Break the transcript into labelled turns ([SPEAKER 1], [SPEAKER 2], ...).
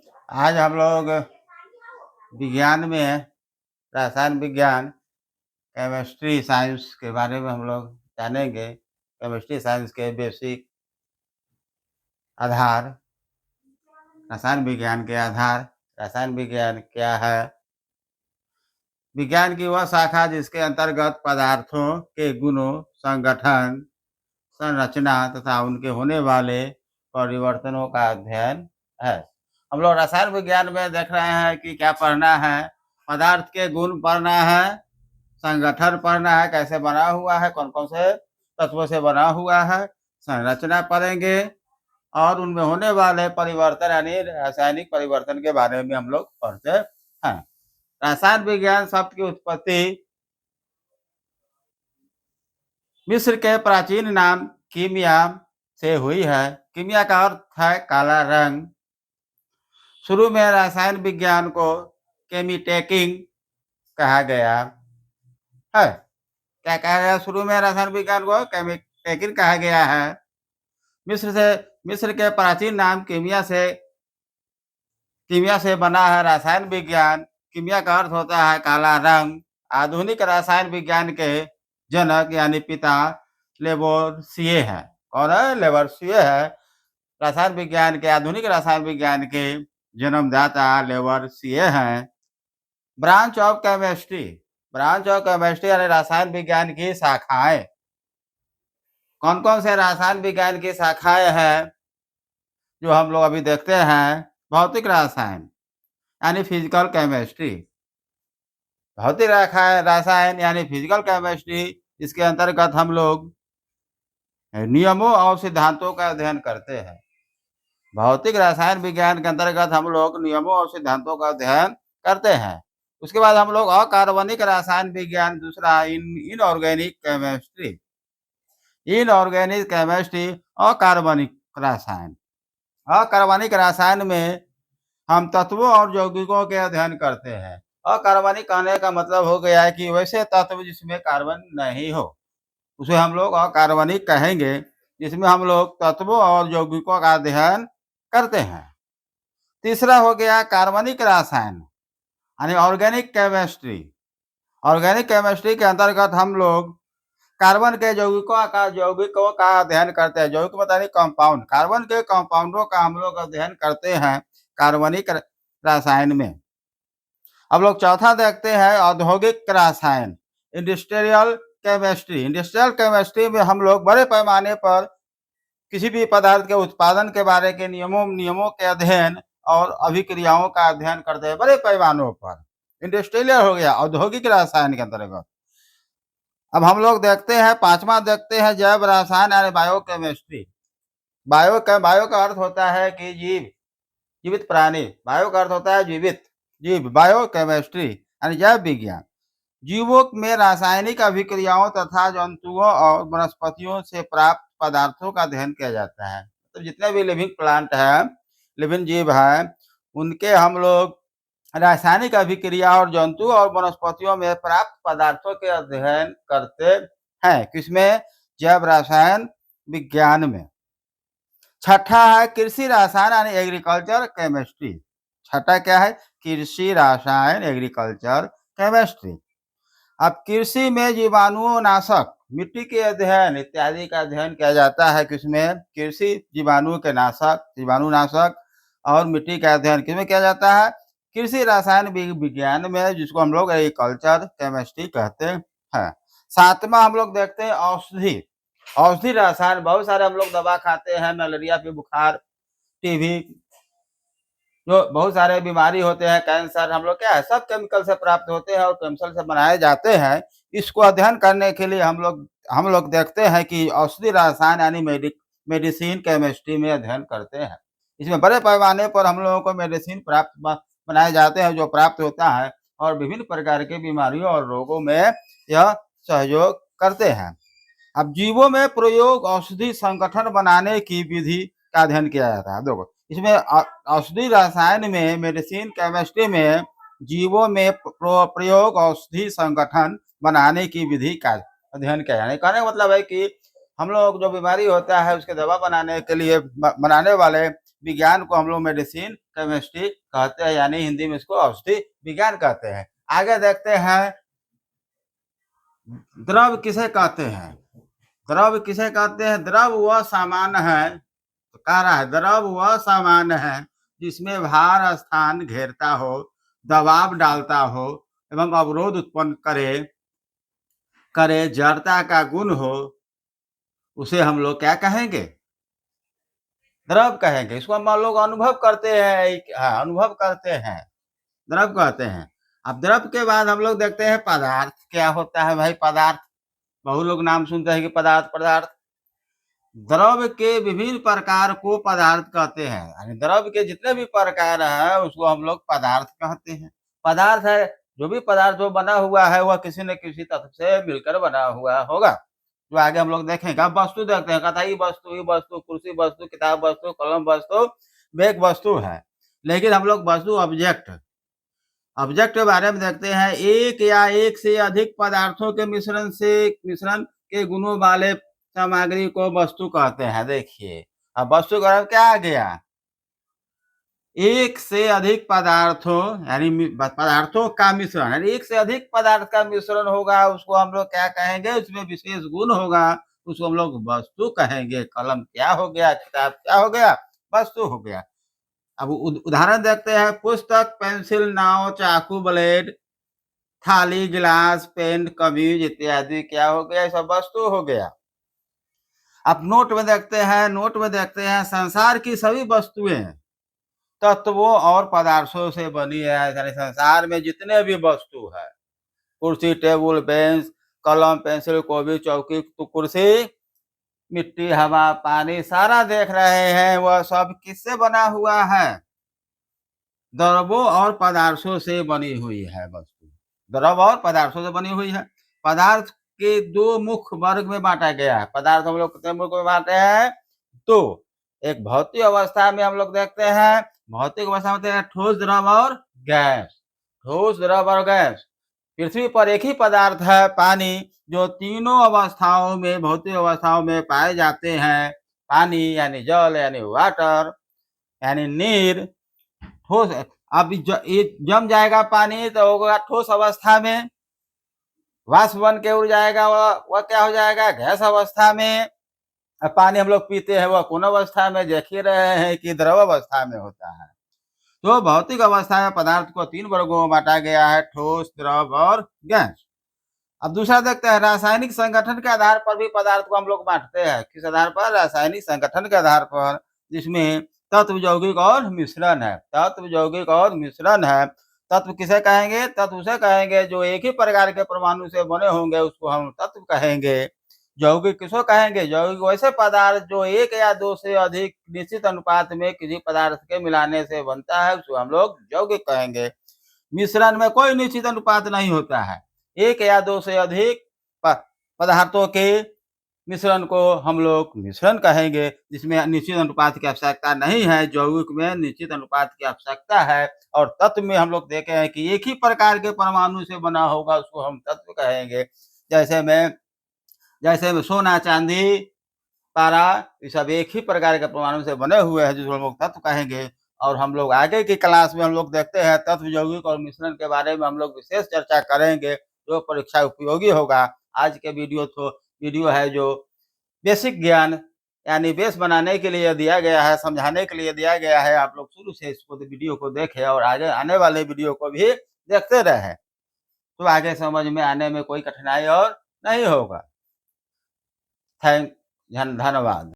[SPEAKER 1] आज हम लोग विज्ञान में रसायन विज्ञान, केमिस्ट्री साइंस के बारे में हम लोग जानेंगे। केमिस्ट्री साइंस के बेसिक आधार, रसायन विज्ञान के आधार, रसायन विज्ञान क्या है, विज्ञान की वह शाखा जिसके अंतर्गत पदार्थों के गुणों, संगठन, संरचना तथा उनके होने वाले परिवर्तनों का अध्ययन है। हम लोग रसायन विज्ञान में देख रहे हैं कि क्या पढ़ना है, पदार्थ के गुण पढ़ना है, संगठन पढ़ना है, कैसे बना हुआ है, कौन कौन से तत्वों से बना हुआ है, संरचना पढ़ेंगे और उनमें होने वाले परिवर्तन यानी रासायनिक परिवर्तन के बारे में हम लोग पढ़ते हैं। रसायन विज्ञान शब्द की उत्पत्ति मिस्र के प्राचीन नाम कीमिया से हुई है। कीमिया का अर्थ है काला रंग। शुरू में रसायन विज्ञान को केमिटेकिंग कहा गया है। क्या कहा गया? शुरू में रसायन विज्ञान को केमिटेकिंग कहा गया है। मिस्र के प्राचीन नाम कीमिया से बना है रसायन विज्ञान। कीमिया का अर्थ होता है काला रंग। आधुनिक रसायन विज्ञान के जनक यानी पिता लेवोर्सिए है। कौन है? लेवोर्सिए है। रसायन विज्ञान के आधुनिक रसायन विज्ञान के जन्मदाता लेवोर्सिए हैं। ब्रांच ऑफ केमिस्ट्री यानी रसायन विज्ञान की शाखाएं। कौन कौन से रसायन विज्ञान की शाखाएं हैं जो हम लोग अभी देखते हैं? भौतिक रसायन यानी फिजिकल केमिस्ट्री, भौतिक रसायन यानी फिजिकल केमिस्ट्री। इसके अंतर्गत हम लोग नियमों और सिद्धांतों का अध्ययन करते हैं। भौतिक रसायन विज्ञान के अंतर्गत हम लोग नियमों और सिद्धांतों का अध्ययन करते हैं। उसके बाद हम लोग अकार्बनिक रसायन विज्ञान, दूसरा इनऑर्गेनिक केमिस्ट्री, अकार्बनिक रसायन। अकार्बनिक रसायन में हम तत्वों और यौगिकों के अध्ययन करते हैं। अकार्बनिक कहने का मतलब हो गया है कि वैसे तत्व जिसमें कार्बन नहीं हो, उसे हम लोग अकार्बनिक कहेंगे, जिसमें हम लोग तत्वों और यौगिकों का अध्ययन करते हैं। तीसरा हो गया कार्बनिक रसायन यानी ऑर्गेनिक केमिस्ट्री। ऑर्गेनिक केमिस्ट्री के अंतर्गत हम लोग कार्बन के यौगिकों का अध्ययन करते हैं। यौगिक बताइए कंपाउंड, कार्बन के कंपाउंडों का हम लोग अध्ययन करते हैं कार्बनिक रसायन में। अब लोग चौथा देखते हैं औद्योगिक रसायन, इंडस्ट्रियल केमिस्ट्री। इंडस्ट्रियल केमिस्ट्री में हम लोग बड़े पैमाने पर किसी भी पदार्थ के उत्पादन के बारे के नियमों के अध्ययन और अभिक्रियाओं का अध्ययन करते हैं बड़े पैमानों पर। इंडस्ट्रियल हो गया औद्योगिक रसायन के अंतर्गत। अब हम लोग देखते हैं पांचवा देखते हैं जैव रसायन यानी बायोकेमिस्ट्री। बायो का अर्थ होता है कि जीवित प्राणी। बायो का अर्थ होता है जीव। बायोकेमिस्ट्री यानी जैव विज्ञान। जीवों में रासायनिक अभिक्रियाओं तथा जंतुओं और वनस्पतियों से प्राप्त पदार्थों का अध्ययन किया जाता है। तो जितने भी लिविंग प्लांट है, लिविंग जीव है, उनके हम लोग रासायनिक अभिक्रिया और जंतु और वनस्पतियों में प्राप्त पदार्थों के अध्ययन करते हैं। किसमें? जैव रसायन विज्ञान में। छठा है कृषि रसायन यानी एग्रीकल्चर केमिस्ट्री। छठा क्या है? कृषि रसायन एग्रीकल्चर केमिस्ट्री। अब कृषि में जीवाणु नाशक, मिट्टी के अध्ययन इत्यादि का अध्ययन किया जाता है। किसमें? कृषि जीवाणु नाशक और मिट्टी का अध्ययन किसमें किया जाता है? कृषि रसायन विज्ञान में, जिसको हम लोग एग्रीकल्चर केमिस्ट्री कहते हैं। सातवां हम लोग देखते हैं औषधि रसायन। बहुत सारे हम लोग दवा खाते हैं, मलेरिया पे, बुखार, टीबी, जो बहुत सारे बीमारी होते हैं, कैंसर, हम लोग क्या है सब केमिकल से प्राप्त होते हैं और केमिकल से बनाए जाते हैं। इसको अध्ययन करने के लिए हम लोग देखते हैं कि औषधि रसायन यानी मेडिसिन केमिस्ट्री में अध्ययन करते हैं। इसमें बड़े पैमाने पर हम लोगों को मेडिसिन बनाए जाते हैं, जो प्राप्त होता है और विभिन्न प्रकार की बीमारियों और रोगों में यह सहयोग करते हैं। अब जीवों में प्रयोग औषधि संगठन बनाने की विधि का अध्ययन किया जाता है। देखो इसमें औषधि रसायन में, मेडिसिन केमिस्ट्री में जीवों में प्रयोग औषधि संगठन बनाने की विधि का अध्ययन किया जाता है। कहने का मतलब है कि हम लोग जो बीमारी होता है उसके दवा बनाने के लिए बनाने वाले विज्ञान को हम लोग मेडिसिन केमिस्ट्री कहते हैं, यानी हिंदी में इसको औषधि विज्ञान कहते हैं। आगे देखते हैं द्रव किसे कहते हैं। द्रव किसे कहते हैं? द्रव वह सामान है, तो कह रहा है द्रव वह सामान है जिसमें भार स्थान घेरता हो, दबाव डालता हो एवं अवरोध उत्पन्न करे करे जड़ता का गुण हो, उसे हम लोग क्या कहेंगे? द्रव कहेंगे। इसको हम लोग अनुभव करते हैं, हाँ, अनुभव करते हैं, द्रव कहते हैं। अब द्रव के बाद हम लोग देखते हैं पदार्थ क्या होता है। भाई पदार्थ, बहुत लोग नाम सुनते हैं कि पदार्थ पदार्थ। द्रव के विभिन्न प्रकार को पदार्थ कहते हैं, यानी द्रव के जितने भी प्रकार हैं उसको हम लोग पदार्थ कहते हैं। पदार्थ है जो भी पदार्थ जो बना हुआ है वह किसी न किसी तत्व से मिलकर बना हुआ होगा, जो आगे हम लोग देखेंगे। अब वस्तु देखते हैं, कथाई वस्तु, ही वस्तु, कुर्सी वस्तु, किताब वस्तु, कलम वस्तु, बैग वस्तु है। लेकिन हम लोग वस्तु ऑब्जेक्ट के बारे में देखते हैं। एक या एक से अधिक पदार्थों के मिश्रण के गुणों वाले सामग्री को वस्तु कहते हैं। देखिए अब वस्तु का क्या आ गया? एक से अधिक पदार्थों, यानी पदार्थों का मिश्रण, यानी एक से अधिक पदार्थ का मिश्रण होगा, उसको हम लोग क्या कहेंगे? उसमें विशेष गुण होगा, उसको हम लोग वस्तु कहेंगे। कलम क्या हो गया? किताब क्या हो गया? वस्तु हो गया। अब उदाहरण देखते हैं। पुस्तक, पेंसिल, नाव, चाकू, ब्लेड, थाली, गिलास, पेन, कमीज इत्यादि क्या हो गया? सब वस्तु हो गया। अब नोट में देखते हैं संसार की सभी वस्तुएं तत्वों और पदार्थों से बनी है। यानी संसार में जितने भी वस्तु है, कुर्सी, टेबल, बेंच, कलम, पेंसिल, कॉपी, चौकी, कुर्सी, मिट्टी, हवा, पानी, सारा देख रहे हैं, वह सब किससे बना हुआ है? द्रवों और पदार्थों से बनी हुई है वस्तु। द्रव और पदार्थों से बनी हुई है। पदार्थ के दो मुख्य वर्ग में बांटा गया है। पदार्थ हम लोग कितने वर्ग में बांटे हैं? दो। एक भौतिक अवस्था में हम लोग देखते हैं, भौतिक अवस्था में देखते हैं ठोस, द्रव और गैस। ठोस, द्रव और गैस। पृथ्वी पर एक ही पदार्थ है पानी, जो तीनों अवस्थाओं में, भौतिक अवस्थाओं में पाए जाते हैं। पानी यानी जल, यानी वाटर, यानी नीर। ठोस, अब ये जम जाएगा पानी तो होगा ठोस अवस्था में, वाष्प बन के उड़ जाएगा, वह क्या हो जाएगा? गैस अवस्था में। अब पानी हम लोग पीते हैं, वह कौन अवस्था में? देख ही रहे हैं कि द्रव अवस्था में होता है। तो भौतिक अवस्था में पदार्थ को तीन वर्गों में बांटा गया है, ठोस, द्रव और गैस। अब दूसरा देखते हैं, रासायनिक संगठन के आधार पर भी पदार्थ को हम लोग बांटते हैं। किस आधार पर? रासायनिक संगठन के आधार पर, जिसमें तत्व, यौगिक और मिश्रण है। तत्व, यौगिक और मिश्रण है। तत्व किसे कहेंगे? तत्व उसे कहेंगे जो एक ही प्रकार के परमाणु से बने होंगे, उसको हम तत्व कहेंगे। यौगिक किसको कहेंगे? यौगिक वैसे पदार्थ जो एक या दो से अधिक निश्चित अनुपात में किसी पदार्थ के मिलाने से बनता है, उसको हम लोग यौगिक कहेंगे। मिश्रण में कोई निश्चित अनुपात नहीं होता है। एक या दो से अधिक पदार्थों के मिश्रण को हम लोग मिश्रण कहेंगे, जिसमें निश्चित अनुपात की आवश्यकता नहीं है। यौगिक में निश्चित अनुपात की आवश्यकता है। और तत्व में हम लोग देखे हैं कि एक ही प्रकार के परमाणु से बना होगा, उसको हम तत्व कहेंगे। जैसे में सोना, चांदी, तारा, ये सब एक ही प्रकार के परमाणु से बने हुए हैं, जिसको हम लोग तत्व कहेंगे। और हम लोग आगे की क्लास में हम लोग देखते हैं तत्व, यौगिक और मिश्रण के बारे में हम लोग विशेष चर्चा करेंगे, जो परीक्षा उपयोगी होगा। आज के वीडियो है जो बेसिक ज्ञान, यानी बेस बनाने के लिए दिया गया है, समझाने के लिए दिया गया है। आप लोग शुरू से इसको वीडियो को देखें और आगे आने वाले वीडियो को भी देखते रहें, तो आगे समझ में आने में कोई कठिनाई और नहीं होगा। धन्यवाद।